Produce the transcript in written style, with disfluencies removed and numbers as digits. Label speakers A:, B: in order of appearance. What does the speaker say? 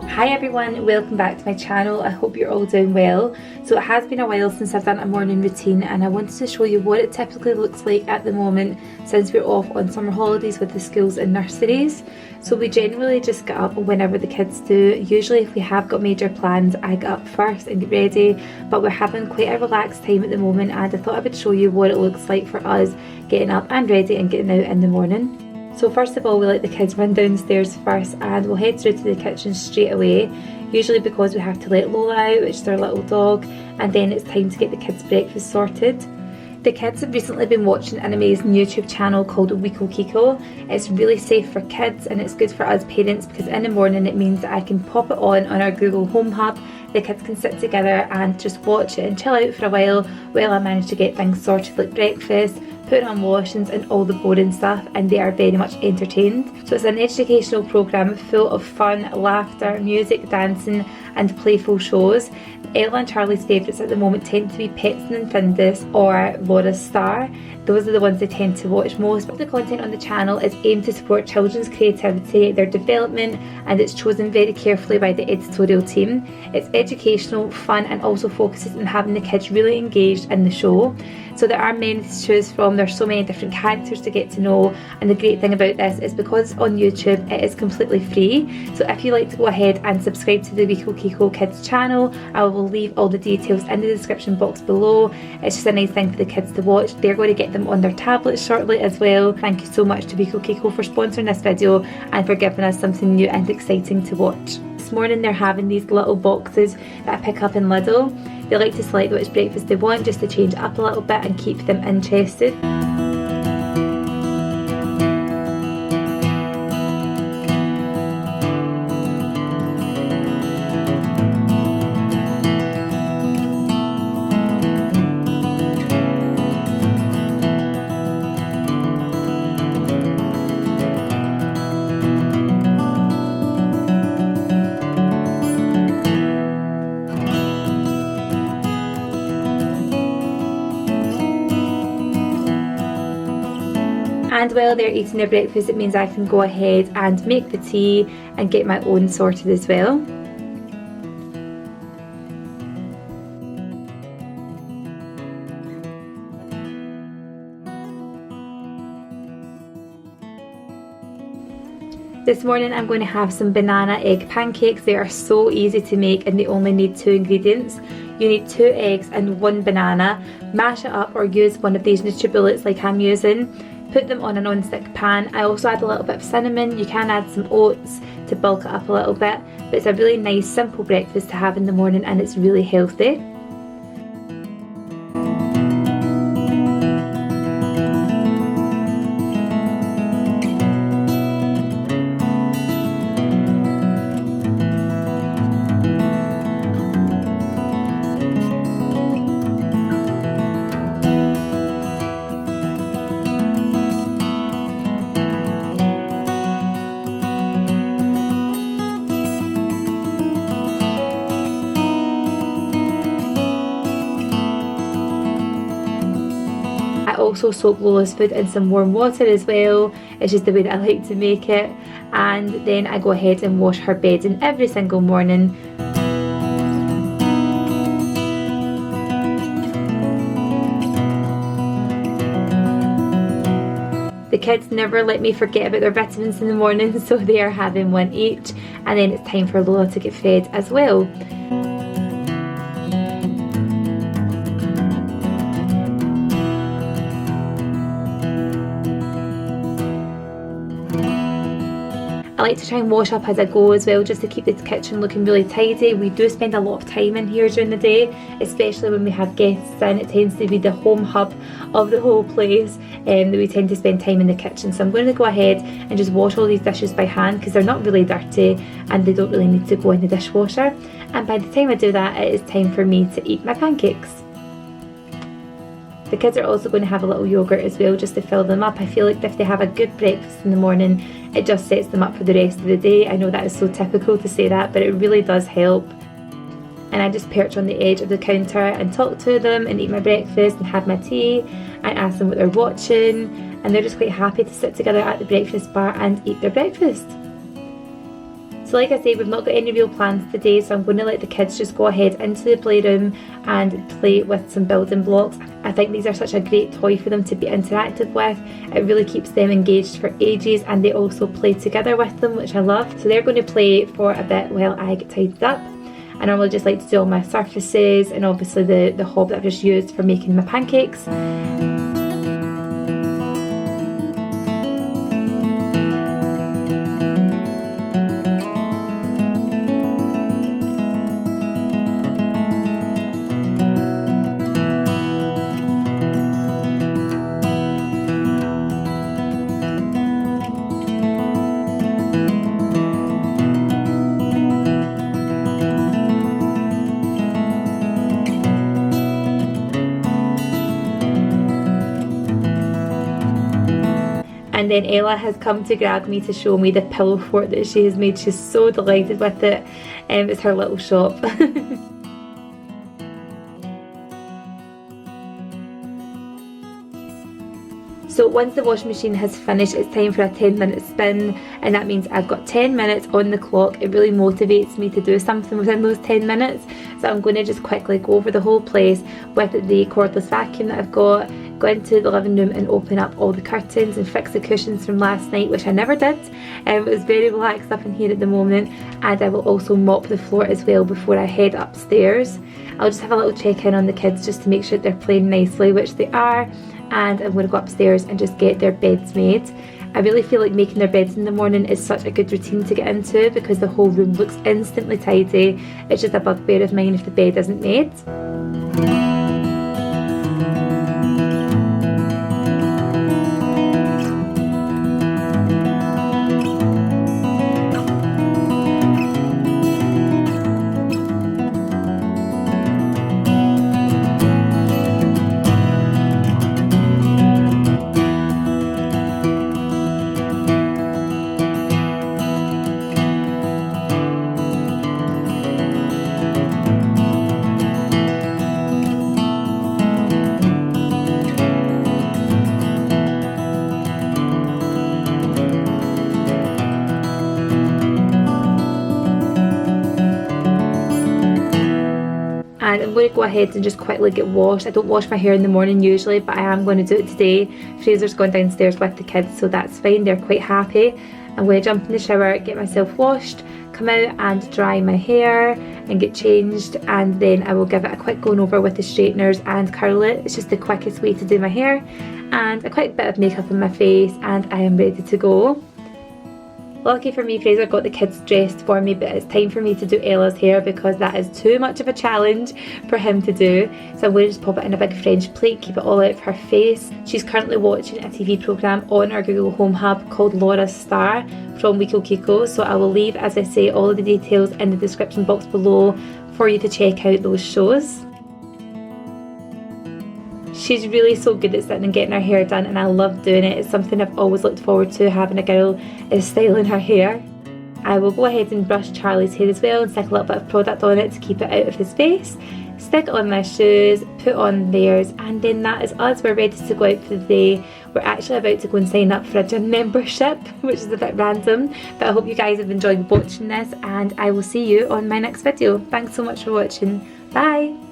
A: Hi everyone, welcome back to my channel. I hope you're all doing well. So it has been a while since I've done a morning routine and I wanted to show you what it typically looks like at the moment since we're off on summer holidays with the schools and nurseries. So we generally just get up whenever the kids do. Usually if we have got major plans, I get up first and get ready, but we're having quite a relaxed time at the moment and I thought I would show you what it looks like for us getting up and ready and getting out in the morning. So first of all, we let the kids run downstairs first and we'll head through to the kitchen straight away, usually because we have to let Lola out, which is our little dog, and then it's time to get the kids' breakfast sorted. The kids have recently been watching an amazing YouTube channel called WikoKiko. It's really safe for kids and it's good for us parents because in the morning it means that I can pop it on our Google Home Hub. The kids can sit together and just watch it and chill out for a while I manage to get things sorted like breakfast, put on washings and all the boring stuff, and they are very much entertained. So it's an educational programme full of fun, laughter, music, dancing and playful shows. Ella and Charlie's favourites at the moment tend to be Pets and Findus or Laura's Star. Those are the ones they tend to watch most. But the content on the channel is aimed to support children's creativity, their development, and it's chosen very carefully by the editorial team. It's educational, fun and also focuses on having the kids really engaged in the show. So there are many to choose from, there's so many different characters to get to know, and the great thing about this is because on YouTube it is completely free. So if you like to go ahead and subscribe to the WikoKiko Kids channel, I will leave all the details in the description box below. It's just a nice thing for the kids to watch. They're going to get them on their tablets shortly as well. Thank you so much to WikoKiko for sponsoring this video and for giving us something new and exciting to watch. This morning they're having these little boxes that I pick up in Lidl. They like to select which breakfast they want just to change it up a little bit and keep them interested. And while they're eating their breakfast, it means I can go ahead and make the tea and get my own sorted as well. This morning I'm going to have some banana egg pancakes. They are so easy to make and they only need 2 ingredients. You need 2 eggs and 1 banana. Mash it up or use one of these NutriBullets like I'm using. Put them on a non-stick pan. I also add a little bit of cinnamon. You can add some oats to bulk it up a little bit, but it's a really nice simple breakfast to have in the morning and it's really healthy. I also soak Lola's food in some warm water as well. It's just the way that I like to make it. And then I go ahead and wash her bedding every single morning. The kids never let me forget about their vitamins in the morning, so they are having one each. And then it's time for Lola to get fed as well. I like to try and wash up as I go as well, just to keep the kitchen looking really tidy. We do spend a lot of time in here during the day, especially when we have guests in. It tends to be the home hub of the whole place, that we tend to spend time in the kitchen. So I'm going to go ahead and just wash all these dishes by hand because they're not really dirty and they don't really need to go in the dishwasher. And by the time I do that, it is time for me to eat my pancakes. The kids are also going to have a little yogurt as well just to fill them up. I feel like if they have a good breakfast in the morning, it just sets them up for the rest of the day. I know that is so typical to say that, but it really does help. And I just perch on the edge of the counter and talk to them and eat my breakfast and have my tea and ask them what they're watching, and they're just quite happy to sit together at the breakfast bar and eat their breakfast. So like I say, we've not got any real plans today, so I'm going to let the kids just go ahead into the playroom and play with some building blocks. I think these are such a great toy for them to be interactive with. It really keeps them engaged for ages, and they also play together with them, which I love. So they're going to play for a bit while I get tidied up. I normally just like to do all my surfaces and obviously the hob that I've just used for making my pancakes. And then Ella has come to grab me to show me the pillow fort that she has made. She's so delighted with it. It's her little shop. So once the washing machine has finished, it's time for a 10-minute spin, and that means I've got 10 minutes on the clock. It really motivates me to do something within those 10 minutes. So I'm going to just quickly go over the whole place with the cordless vacuum that I've got, go into the living room and open up all the curtains and fix the cushions from last night, which I never did. It was very relaxed up in here at the moment, and I will also mop the floor as well before I head upstairs. I'll just have a little check in on the kids just to make sure they're playing nicely, which they are, and I'm going to go upstairs and just get their beds made. I really feel like making their beds in the morning is such a good routine to get into because the whole room looks instantly tidy. It's just a bugbear of mine if the bed isn't made. And I'm going to go ahead and just quickly get washed. I don't wash my hair in the morning usually, but I am going to do it today. Fraser's gone downstairs with the kids, so that's fine. They're quite happy. I'm going to jump in the shower, get myself washed, come out and dry my hair and get changed, and then I will give it a quick going over with the straighteners and curl it. It's just the quickest way to do my hair, and a quick bit of makeup on my face, and I am ready to go. Lucky for me, Fraser got the kids dressed for me, but it's time for me to do Ella's hair because that is too much of a challenge for him to do. So I'm going to just pop it in a big French plate, keep it all out of her face. She's currently watching a TV programme on our Google Home Hub called Laura's Star from WikoKiko. So I will leave, as I say, all of the details in the description box below for you to check out those shows. She's really so good at sitting and getting her hair done, and I love doing it. It's something I've always looked forward to, having a girl is styling her hair. I will go ahead and brush Charlie's hair as well and stick a little bit of product on it to keep it out of his face. Stick it on my shoes, put on theirs, and then that is us. We're ready to go out for the day. We're actually about to go and sign up for a gym membership, which is a bit random, but I hope you guys have enjoyed watching this, and I will see you on my next video. Thanks so much for watching. Bye!